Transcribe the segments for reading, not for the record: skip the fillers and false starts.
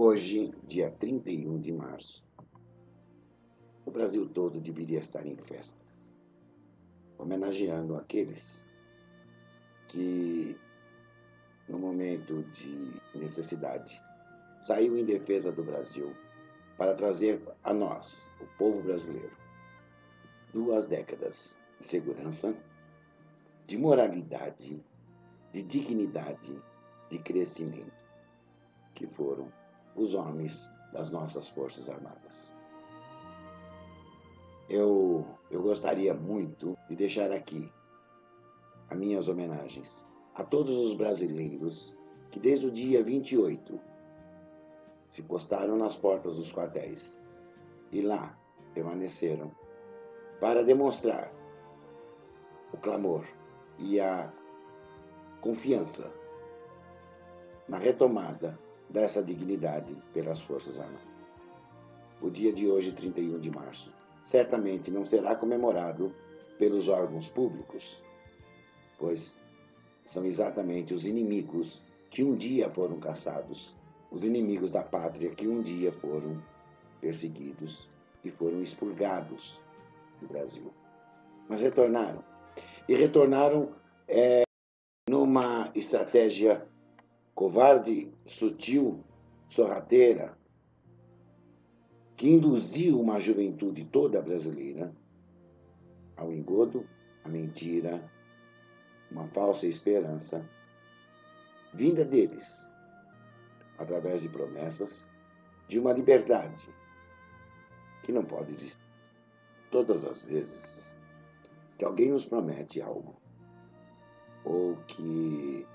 Hoje, dia 31 de março, o Brasil todo deveria estar em festas, homenageando aqueles que, no momento de necessidade, saiu em defesa do Brasil para trazer a nós, o povo brasileiro, 2 décadas de segurança, de moralidade, de dignidade, de crescimento, que foram os homens das nossas Forças Armadas. Eu gostaria muito de deixar aqui as minhas homenagens a todos os brasileiros que desde o dia 28 se postaram nas portas dos quartéis e lá permaneceram para demonstrar o clamor e a confiança na retomada dessa dignidade pelas Forças Armadas. O dia de hoje, 31 de março, certamente não será comemorado pelos órgãos públicos, pois são exatamente os inimigos que um dia foram caçados, os inimigos da pátria que um dia foram perseguidos e foram expurgados do Brasil. Mas retornaram. E retornaram numa estratégia covarde, sutil, sorrateira, que induziu uma juventude toda brasileira ao engodo, à mentira, uma falsa esperança, vinda deles, através de promessas, de uma liberdade que não pode existir. Todas as vezes que alguém nos promete algo, ou que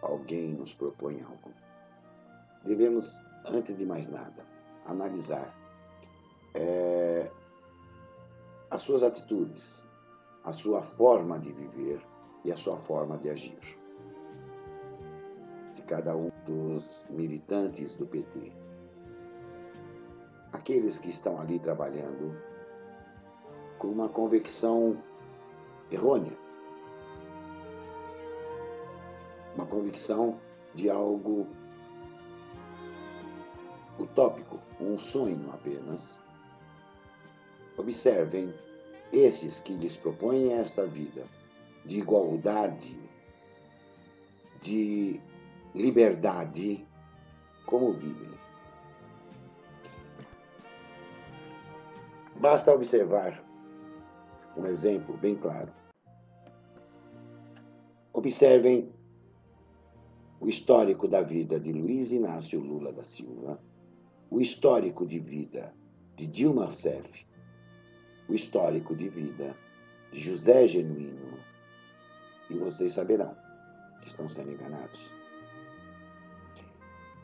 alguém nos propõe algo, devemos, antes de mais nada, analisar as suas atitudes, a sua forma de viver e a sua forma de agir. Se cada um dos militantes do PT, aqueles que estão ali trabalhando com uma convicção errônea, uma convicção de algo utópico, um sonho apenas. Observem esses que lhes propõem esta vida de igualdade, de liberdade, como vivem. Basta observar um exemplo bem claro. Observem o histórico da vida de Luiz Inácio Lula da Silva, o histórico de vida de Dilma Rousseff, o histórico de vida de José Genuíno, e vocês saberão que estão sendo enganados.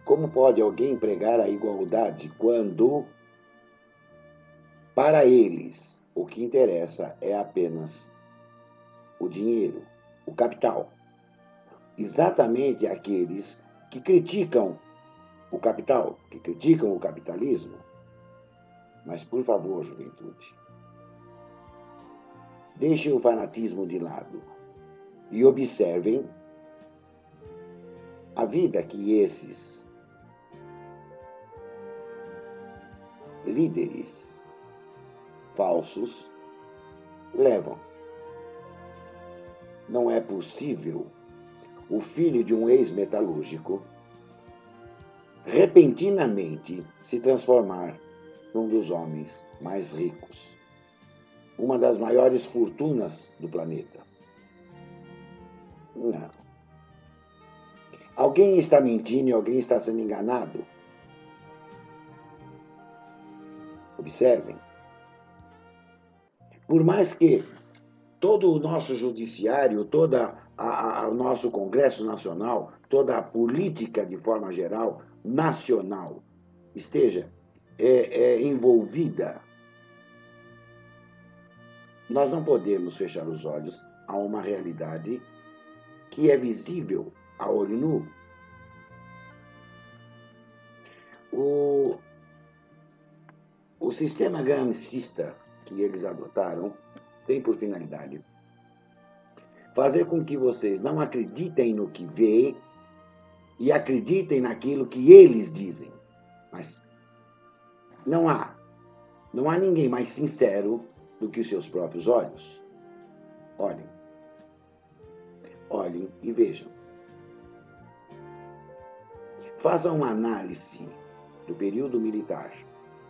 Como pode alguém pregar a igualdade quando, para eles, o que interessa é apenas o dinheiro, o capital? Exatamente aqueles que criticam o capital, que criticam o capitalismo. Mas, por favor, juventude, deixem o fanatismo de lado e observem a vida que esses líderes falsos levam. Não é possível o filho de um ex-metalúrgico repentinamente se transformar num dos homens mais ricos, uma das maiores fortunas do planeta. Não. Alguém está mentindo e alguém está sendo enganado. Observem. Por mais que todo o nosso judiciário, todo o nosso Congresso Nacional, toda a política de forma geral, nacional, esteja envolvida, nós não podemos fechar os olhos a uma realidade que é visível a olho nu. O sistema gramscista que eles adotaram tem por finalidade fazer com que vocês não acreditem no que veem e acreditem naquilo que eles dizem. Mas não há ninguém mais sincero do que os seus próprios olhos. Olhem e vejam. Façam uma análise do período militar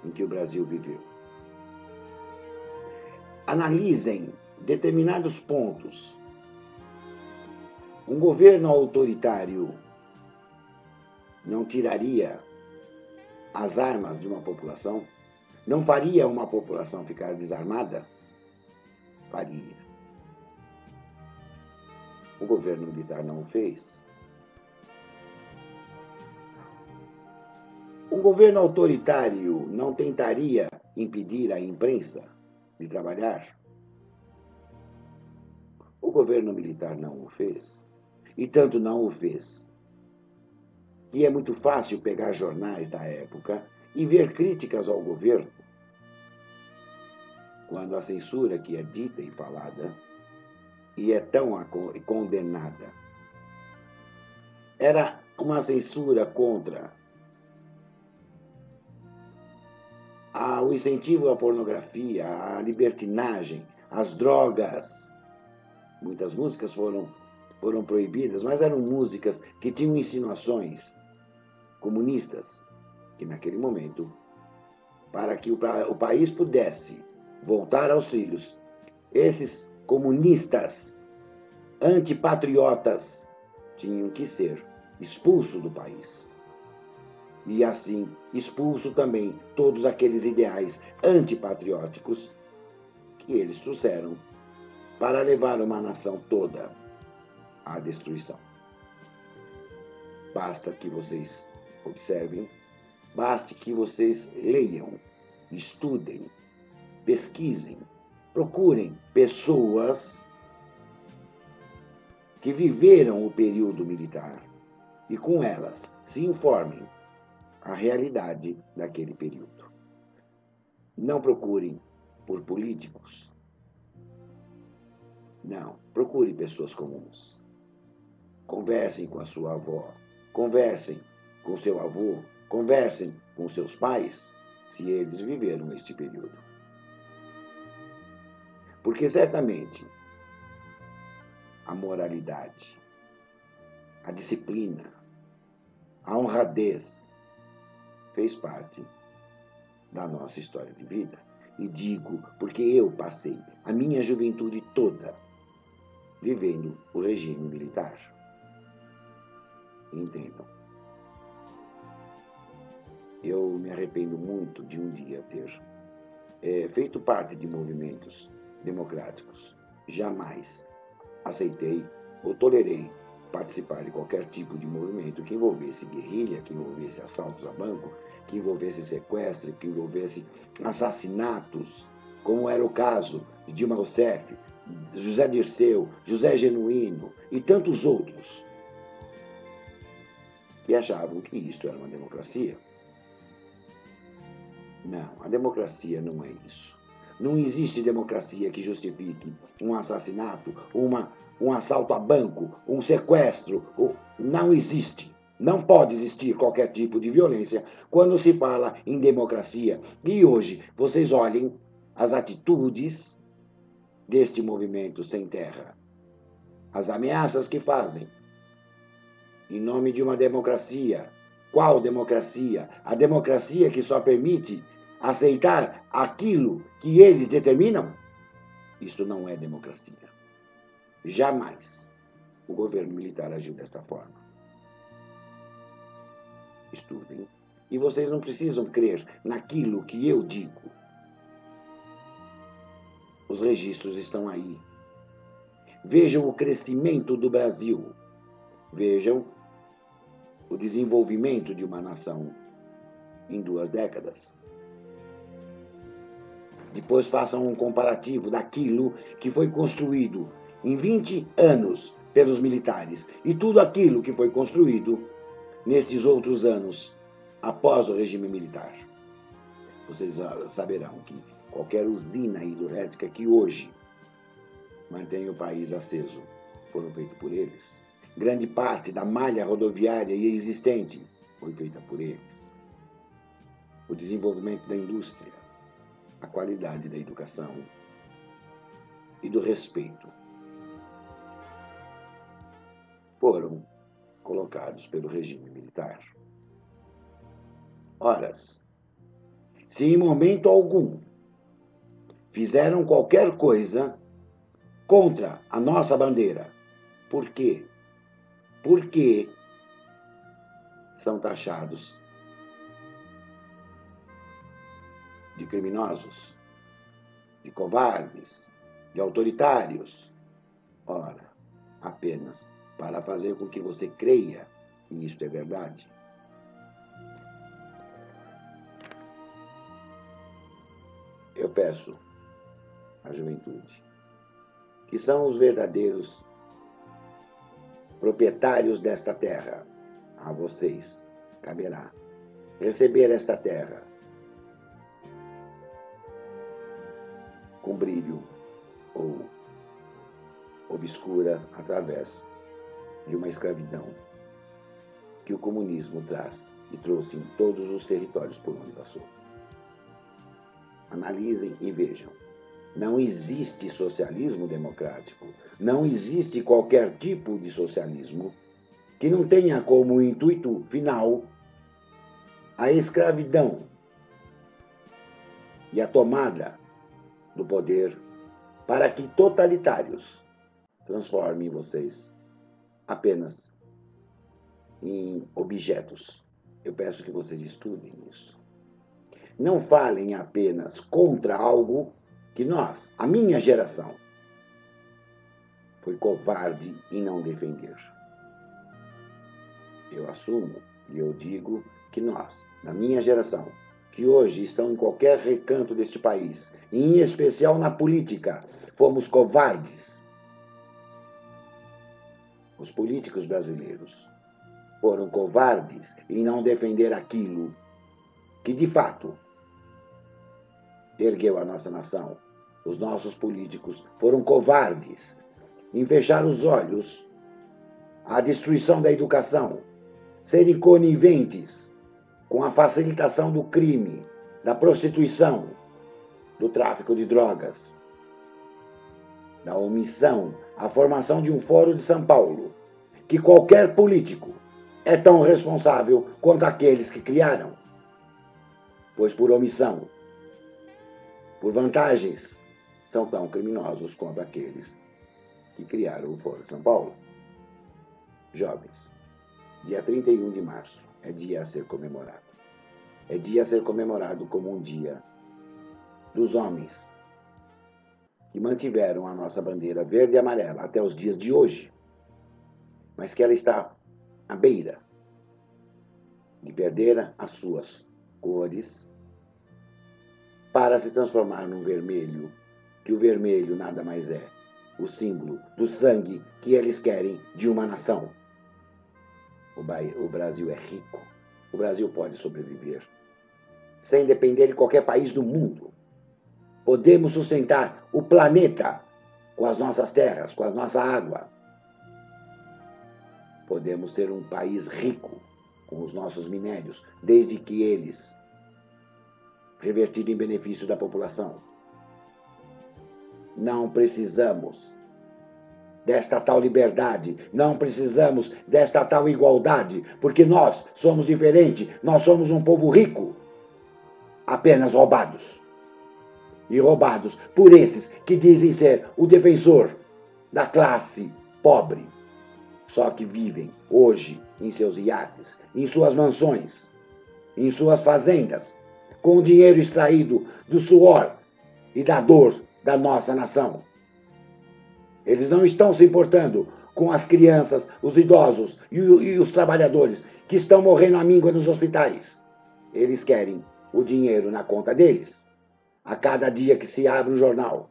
em que o Brasil viveu. Analisem determinados pontos. Um governo autoritário não tiraria as armas de uma população? Não faria uma população ficar desarmada? Faria. O governo militar não o fez. Um governo autoritário não tentaria impedir a imprensa de trabalhar? O governo militar não o fez. E tanto não o fez, que é muito fácil pegar jornais da época e ver críticas ao governo, quando a censura que é dita e falada e é tão condenada era uma censura contra o incentivo à pornografia, à libertinagem, às drogas. Muitas músicas foram proibidas, mas eram músicas que tinham insinuações comunistas, que naquele momento, para que o país pudesse voltar aos trilhos, esses comunistas antipatriotas tinham que ser expulsos do país. E assim, expulso também todos aqueles ideais antipatrióticos que eles trouxeram para levar uma nação toda à destruição. Basta que vocês observem, basta que vocês leiam, estudem, pesquisem, procurem pessoas que viveram o período militar e com elas se informem a realidade daquele período. Não procurem por políticos. Não, procure pessoas comuns. Conversem com a sua avó, conversem com seu avô, conversem com seus pais, se eles viveram este período. Porque certamente a moralidade, a disciplina, a honradez fez parte da nossa história de vida. E digo porque eu passei a minha juventude toda vivendo o regime militar. Entendam. Eu me arrependo muito de um dia ter feito parte de movimentos democráticos. Jamais aceitei ou tolerei participar de qualquer tipo de movimento que envolvesse guerrilha, que envolvesse assaltos a banco, que envolvesse sequestro, que envolvesse assassinatos, como era o caso de Dilma Rousseff, José Dirceu, José Genuíno e tantos outros que achavam que isto era uma democracia. Não, a democracia não é isso. Não existe democracia que justifique um assassinato, um assalto a banco, um sequestro. Não existe. Não pode existir qualquer tipo de violência quando se fala em democracia. E hoje, vocês olhem as atitudes deste movimento sem terra. As ameaças que fazem em nome de uma democracia. Qual democracia? A democracia que só permite aceitar aquilo que eles determinam? Isto não é democracia. Jamais o governo militar agiu desta forma. Estudem. E vocês não precisam crer naquilo que eu digo. Os registros estão aí. Vejam o crescimento do Brasil. Vejam o desenvolvimento de uma nação em 2 décadas. Depois façam um comparativo daquilo que foi construído em 20 anos pelos militares e tudo aquilo que foi construído nestes outros anos após o regime militar. Vocês saberão que qualquer usina hidrelétrica que hoje mantém o país aceso foram feitas por eles. Grande parte da malha rodoviária existente foi feita por eles. o desenvolvimento da indústria, a qualidade da educação e do respeito foram colocados pelo regime militar. Ora, se em momento algum fizeram qualquer coisa contra a nossa bandeira, por quê? Porque são taxados de criminosos, de covardes, de autoritários. Ora, apenas para fazer com que você creia que isto é verdade. Eu peço à juventude, que são os verdadeiros proprietários desta terra, a vocês caberá receber esta terra com brilho ou obscura através de uma escravidão que o comunismo traz e trouxe em todos os territórios por onde passou. Analisem e vejam. Não existe socialismo democrático, não existe qualquer tipo de socialismo que não tenha como intuito final a escravidão e a tomada do poder para que totalitários transformem vocês apenas em objetos. Eu peço que vocês estudem isso. Não falem apenas contra algo que nós, a minha geração, foi covarde em não defender. Eu assumo e eu digo que nós, na minha geração, que hoje estão em qualquer recanto deste país, e em especial na política, fomos covardes. Os políticos brasileiros foram covardes em não defender aquilo que, de fato, ergueu a nossa nação. Os nossos políticos foram covardes em fechar os olhos à destruição da educação, serem coniventes com a facilitação do crime, da prostituição, do tráfico de drogas, da omissão à formação de um Fórum de São Paulo, que qualquer político é tão responsável quanto aqueles que criaram, pois por omissão, por vantagens, são tão criminosos quanto aqueles que criaram o Fórum de São Paulo. Jovens, dia 31 de março é dia a ser comemorado. É dia a ser comemorado como um dia dos homens que mantiveram a nossa bandeira verde e amarela até os dias de hoje, mas que ela está à beira de perder as suas cores para se transformar num vermelho, que o vermelho nada mais é o símbolo do sangue que eles querem de uma nação. O Brasil é rico. O Brasil pode sobreviver sem depender de qualquer país do mundo. Podemos sustentar o planeta com as nossas terras, com a nossa água. Podemos ser um país rico com os nossos minérios, desde que eles revertidos em benefício da população. Não precisamos desta tal liberdade, não precisamos desta tal igualdade, porque nós somos diferentes, nós somos um povo rico, apenas roubados. E roubados por esses que dizem ser o defensor da classe pobre, só que vivem hoje em seus iates, em suas mansões, em suas fazendas, com o dinheiro extraído do suor e da dor da nossa nação. Eles não estão se importando com as crianças, os idosos e os trabalhadores que estão morrendo à míngua nos hospitais. Eles querem o dinheiro na conta deles. A cada dia que se abre um jornal,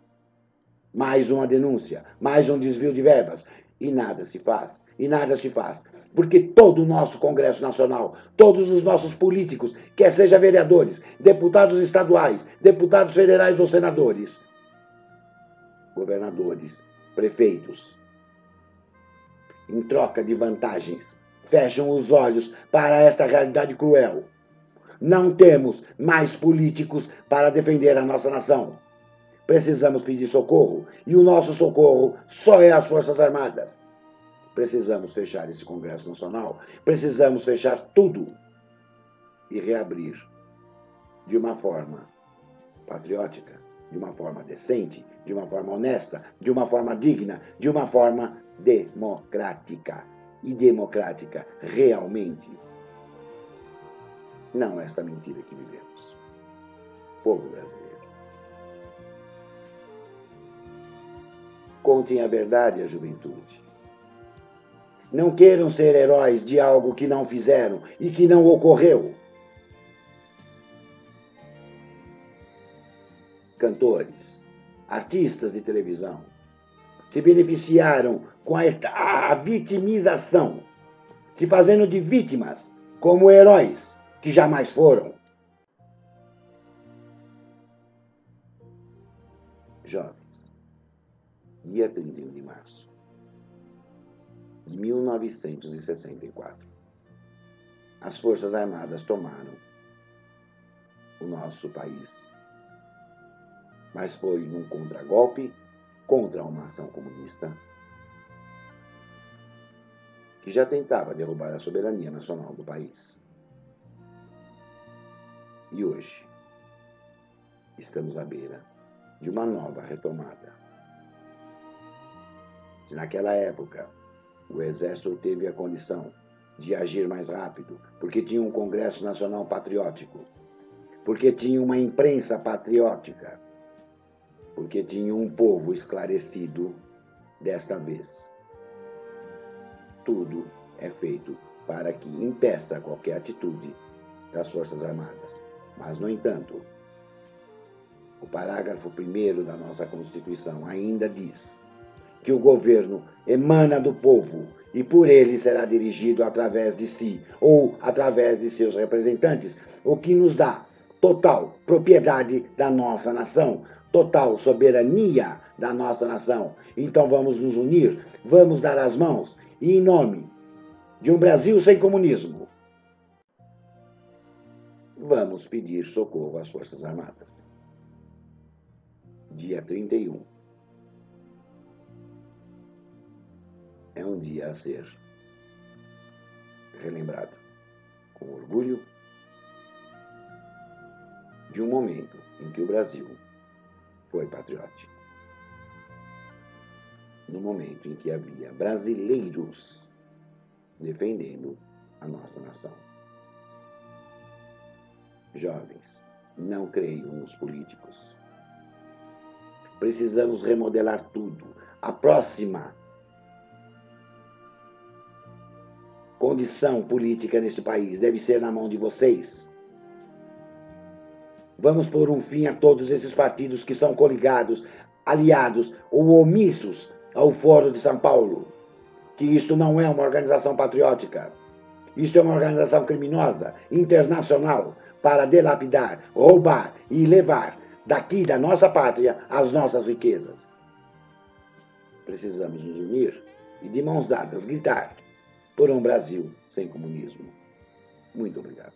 mais uma denúncia, mais um desvio de verbas. E nada se faz, porque todo o nosso Congresso Nacional, todos os nossos políticos, quer seja vereadores, deputados estaduais, deputados federais ou senadores, governadores, prefeitos, em troca de vantagens, fecham os olhos para esta realidade cruel. Não temos mais políticos para defender a nossa nação. Precisamos pedir socorro, e o nosso socorro só é as Forças Armadas. Precisamos fechar esse Congresso Nacional, precisamos fechar tudo e reabrir de uma forma patriótica, de uma forma decente, de uma forma honesta, de uma forma digna, de uma forma democrática. E democrática realmente. Não esta mentira que vivemos. Povo brasileiro. Contem a verdade à juventude. Não queiram ser heróis de algo que não fizeram e que não ocorreu. Cantores, artistas de televisão, se beneficiaram com a vitimização, se fazendo de vítimas como heróis que jamais foram. Jovens, dia 31 de março de 1964, as Forças Armadas tomaram o nosso país. Mas foi num contragolpe contra uma ação comunista que já tentava derrubar a soberania nacional do país. E hoje estamos à beira de uma nova retomada. Se naquela época o Exército teve a condição de agir mais rápido, porque tinha um Congresso Nacional patriótico, porque tinha uma imprensa patriótica, porque tinha um povo esclarecido, desta vez tudo é feito para que impeça qualquer atitude das Forças Armadas. Mas, no entanto, o parágrafo 1º da nossa Constituição ainda diz que o governo emana do povo e por ele será dirigido através de si ou através de seus representantes, o que nos dá total propriedade da nossa nação, total soberania da nossa nação. Então vamos nos unir, vamos dar as mãos e, em nome de um Brasil sem comunismo, vamos pedir socorro às Forças Armadas. Dia 31 é um dia a ser relembrado com orgulho de um momento em que o Brasil foi patriótico. No momento em que havia brasileiros defendendo a nossa nação. Jovens, não creiam nos políticos. Precisamos remodelar tudo. A próxima condição política nesse país deve ser na mão de vocês. Vamos pôr um fim a todos esses partidos que são coligados, aliados ou omissos ao Foro de São Paulo. Que isto não é uma organização patriótica. Isto é uma organização criminosa, internacional, para dilapidar, roubar e levar daqui da nossa pátria as nossas riquezas. Precisamos nos unir e, de mãos dadas, gritar por um Brasil sem comunismo. Muito obrigado.